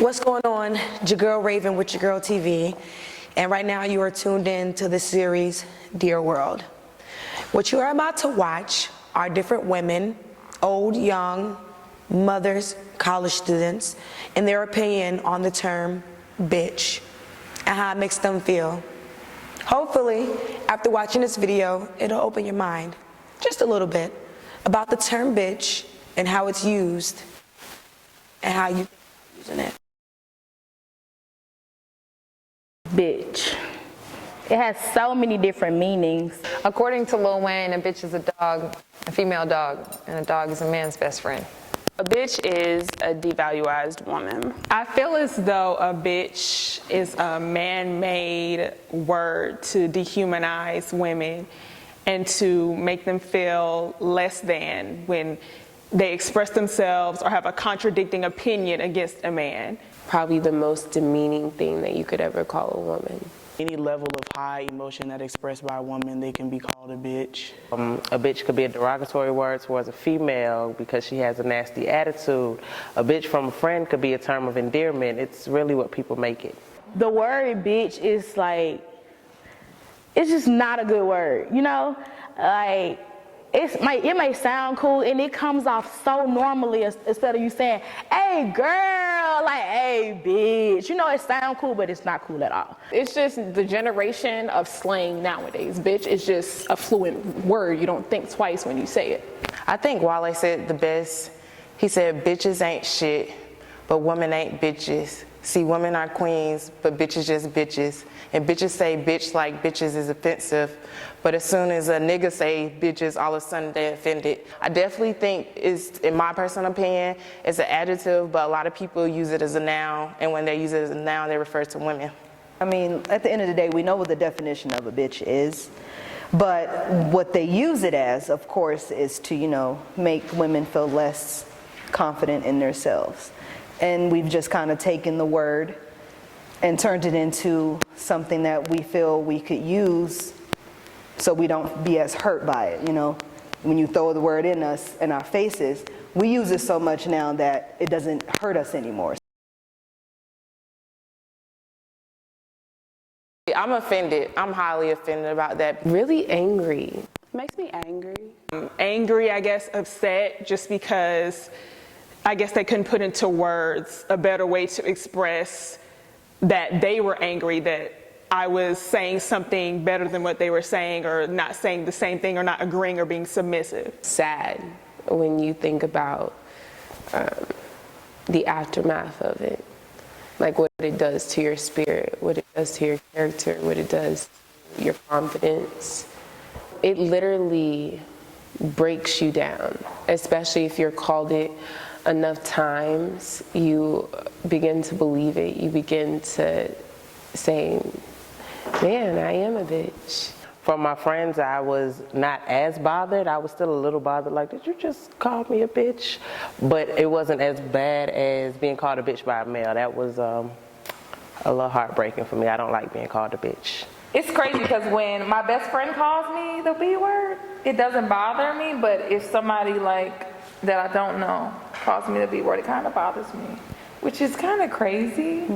What's going on? JaGurl Raven with JaGurl TV, and right now you are tuned in to the series Dear World. What you are about to watch are different women, old, young, mothers, college students, and their opinion on the term bitch and how it makes them feel. Hopefully, after watching this video, it'll open your mind just a little bit about the term bitch and how it's used and how you think about using it. Bitch. It has so many different meanings. According to Lil Wayne, a bitch is a dog, a female dog, and a dog is a man's best friend. A bitch is a devalued woman. I feel as though a bitch is a man-made word to dehumanize women and to make them feel less than when they express themselves or have a contradicting opinion against a man. Probably the most demeaning thing that you could ever call a woman. Any level of high emotion that expressed by a woman, they can be called a bitch. A bitch could be a derogatory word towards a female because she has a nasty attitude. A bitch from a friend could be a term of endearment. It's really what people make it. The word bitch is like, it's just not a good word, you know? Like, it may sound cool and it comes off so normally instead of you saying, hey girl, like, hey bitch. You know, it sounds cool, but it's not cool at all. It's just the generation of slang nowadays. Bitch is just a fluent word. You don't think twice when you say it. I think Wale said the best. He said, bitches ain't shit, but women ain't bitches. See, women are queens, but bitches just bitches. And bitches say bitch like bitches is offensive. But as soon as a nigga say bitches, all of a sudden they're offended. I definitely think it's, in my personal opinion, it's an adjective, but a lot of people use it as a noun. And when they use it as a noun, they refer to women. I mean, at the end of the day, we know what the definition of a bitch is. But what they use it as, of course, is to, you know, make women feel less confident in themselves. And we've just kind of taken the word and turned it into something that we feel we could use so we don't be as hurt by it, you know. When you throw the word in us, in our faces, we use it so much now that it doesn't hurt us anymore. I'm offended. I'm highly offended about that. Really angry. It makes me angry. Angry, I guess, upset, just because I guess they couldn't put into words a better way to express that they were angry, that I was saying something better than what they were saying, or not saying the same thing, or not agreeing or being submissive. Sad when you think about the aftermath of it. Like what it does to your spirit, what it does to your character, what it does to your confidence. It literally breaks you down, especially if you're called it enough times. You begin to believe it. You begin to say, man, I am a bitch. From my friends, I was not as bothered. I was still a little bothered, like, did you just call me a bitch? But it wasn't as bad as being called a bitch by a male. That was a little heartbreaking for me. I don't like being called a bitch. It's crazy because when my best friend calls me the B word, it doesn't bother me, but if somebody like that I don't know calls me the B word, it kind of bothers me, which is kind of crazy.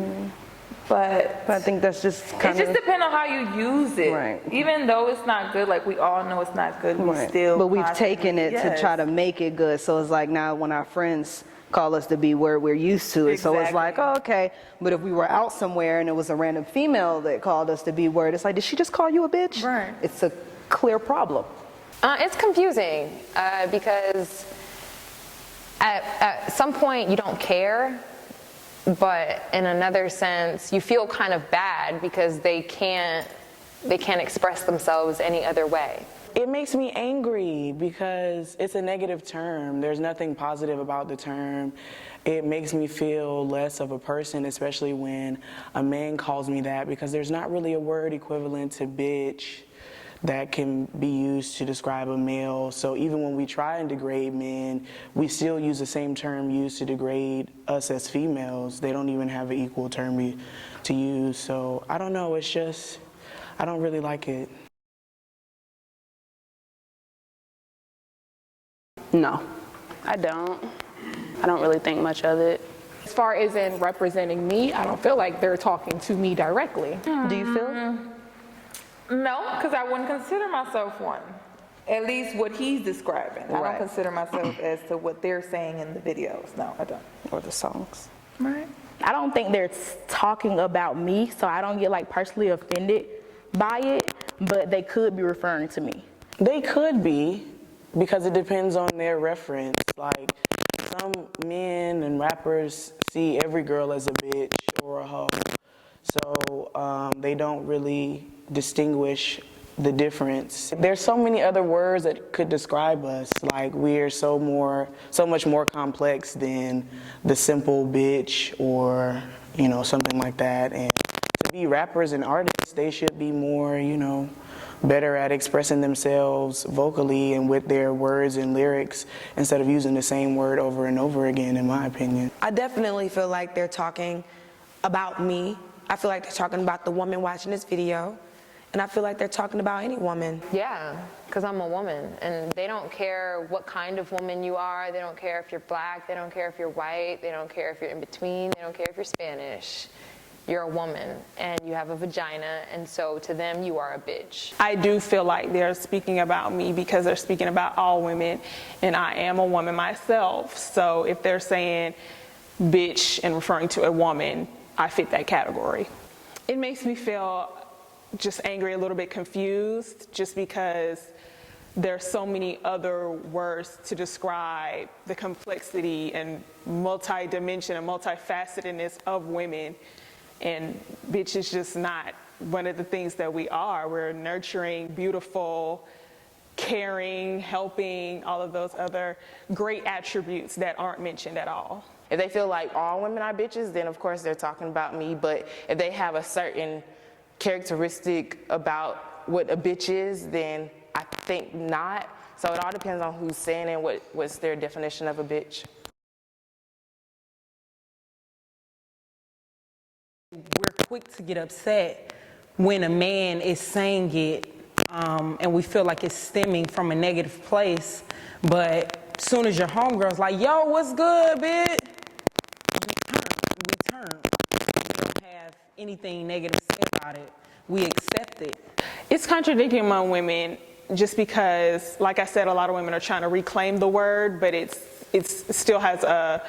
But I think that's just kind of... It just depends on how you use it. Right. Even though it's not good, like we all know it's not good, we Right. still... But we've taken it to try to make it good. So it's like now when our friends call us the B word, we're used to it. Exactly. So it's like, oh, okay. But if we were out somewhere and it was a random female that called us the B word, it's like, did she just call you a bitch? Right. It's a clear problem. It's confusing because at some point you don't care, but in another sense you feel kind of bad because they can't express themselves any other way. It makes me angry because it's a negative term. There's nothing positive about the term. It makes me feel less of a person, especially when a man calls me that, because there's not really a word equivalent to bitch that can be used to describe a male. So even when we try and degrade men, we still use the same term used to degrade us as females. They don't even have an equal term to use. So I don't know, it's just, I don't really like it. No, I don't really think much of it. As far as in representing me, I don't feel like they're talking to me directly. Do you feel? No, because I wouldn't consider myself one. At least what he's describing. I Right. don't consider myself as to what they're saying in the videos. No, I don't. Or the songs? Right. I don't think they're talking about me, so I don't get like personally offended by it, but they could be referring to me. They could be, because it depends on their reference. Like, some men and rappers see every girl as a bitch or a hoe. So they don't really distinguish the difference. There's so many other words that could describe us. Like, we're so much more complex than the simple bitch or, you know, something like that. And to be rappers and artists, they should be more, you know, better at expressing themselves vocally and with their words and lyrics instead of using the same word over and over again, in my opinion. I definitely feel like they're talking about me. I feel like they're talking about the woman watching this video. And I feel like they're talking about any woman. Yeah, because I'm a woman, and they don't care what kind of woman you are. They don't care if you're black. They don't care if you're white. They don't care if you're in between. They don't care if you're Spanish. You're a woman, and you have a vagina, and so to them, you are a bitch. I do feel like they're speaking about me because they're speaking about all women, and I am a woman myself. So if they're saying bitch and referring to a woman, I fit that category. It makes me feel just angry, a little bit confused, just because there's so many other words to describe the complexity and multi-dimension and multifacetedness of women. And bitch is just not one of the things that we are. We're nurturing, beautiful, caring, helping, all of those other great attributes that aren't mentioned at all. If they feel like all women are bitches, then of course they're talking about me. But if they have a certain characteristic about what a bitch is, then I think not. So it all depends on who's saying it, what's their definition of a bitch. We're quick to get upset when a man is saying it, and we feel like it's stemming from a negative place. But as soon as your homegirl's like, yo, what's good, bitch? We turn. We don't have anything negative to say about it. We accept it. It's contradicting among women just because, like I said, a lot of women are trying to reclaim the word, but it still has a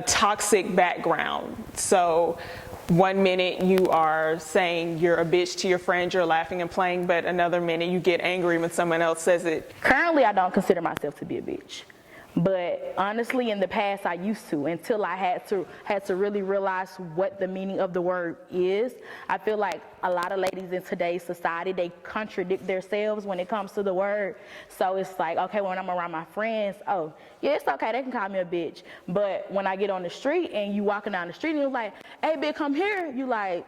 toxic background. So one minute you are saying you're a bitch to your friends, you're laughing and playing, but another minute you get angry when someone else says it. Currently, I don't consider myself to be a bitch. But honestly, in the past, I used to, until I had to really realize what the meaning of the word is. I feel like a lot of ladies in today's society, they contradict themselves when it comes to the word. So it's like, okay, when I'm around my friends, oh, yeah, it's okay, they can call me a bitch. But when I get on the street and you walking down the street and you're like, hey, bitch, come here, you like,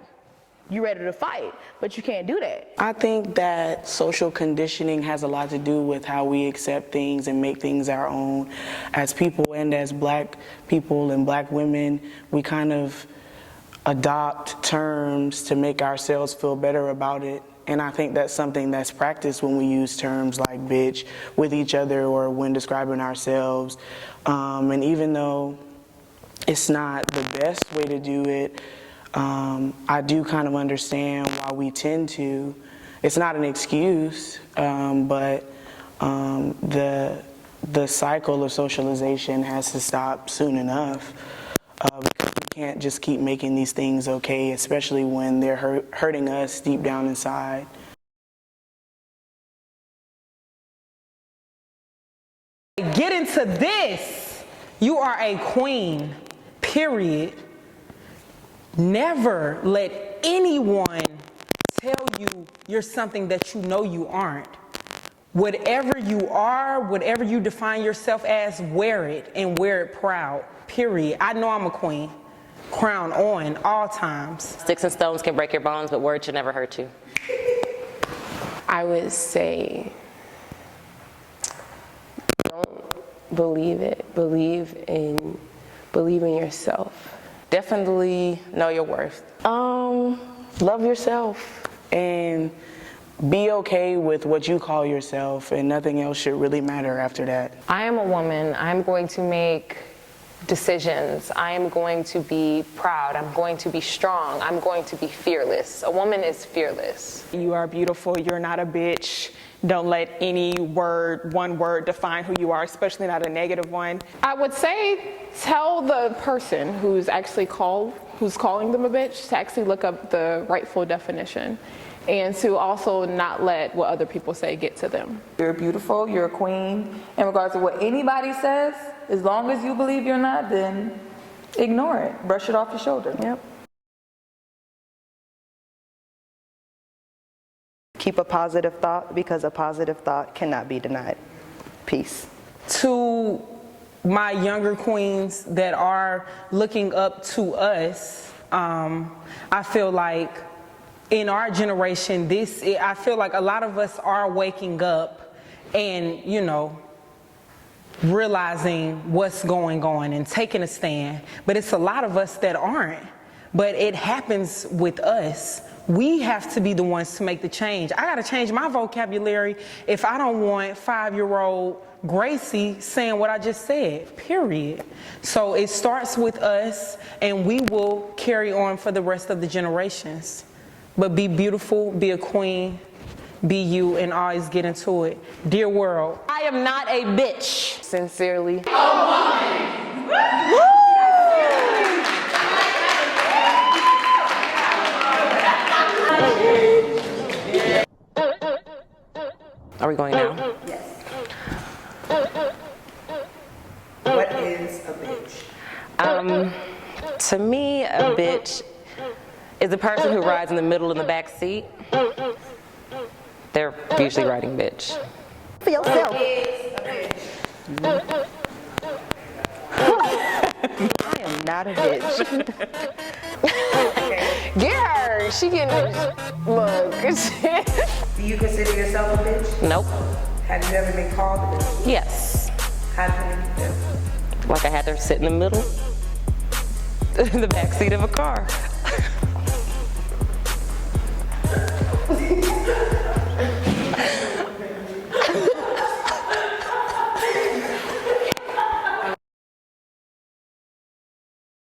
you ready to fight, but you can't do that. I think that social conditioning has a lot to do with how we accept things and make things our own. As people and as black people and black women, we kind of adopt terms to make ourselves feel better about it. And I think that's something that's practiced when we use terms like bitch with each other or when describing ourselves. And even though it's not the best way to do it, I do kind of understand why we tend to. It's not an excuse, but the cycle of socialization has to stop soon enough, because we can't just keep making these things okay, especially when they're hurting us deep down inside. Get into this. You are a queen, period. Never let anyone tell you you're something that you know you aren't. Whatever you are, whatever you define yourself as, wear it and wear it proud, period. I know I'm a queen. Crown on all times. Sticks and stones can break your bones, but words should never hurt you. I would say, don't believe it. Believe in yourself. Definitely know your worth. Love yourself and be okay with what you call yourself, and nothing else should really matter after that. I am a woman. I'm going to make decisions. I am going to be proud. I'm going to be strong. I'm going to be fearless. A woman is fearless. You are beautiful. You're not a bitch. Don't let any one word define who you are, especially not a negative one. I would say tell the person who's calling them a bitch to actually look up the rightful definition, and to also not let what other people say get to them. You're beautiful, you're a queen. In regards to what anybody says, as long as you believe you're not, then ignore it. Brush it off your shoulder. Yep. Keep a positive thought, because a positive thought cannot be denied. Peace. To my younger queens that are looking up to us, I feel like in our generation, I feel like a lot of us are waking up and, you know, realizing what's going on and taking a stand. But it's a lot of us that aren't. But it happens with us. We have to be the ones to make the change. I gotta change my vocabulary if I don't want 5-year-old Gracie saying what I just said, period. So it starts with us, and we will carry on for the rest of the generations. But be beautiful, be a queen, be you, and always get into it. Dear world, I am not a bitch. Sincerely. Are we going now? Yes. What is a bitch? To me, a bitch is a person who rides in the middle in the back seat. They're usually riding bitch. For yourself. I am not a bitch. Get her. She getting look. Do you consider yourself a bitch? Nope. Have you ever been called a bitch? Yes. How did you feel? Like I had to sit in the middle, in the back seat of a car.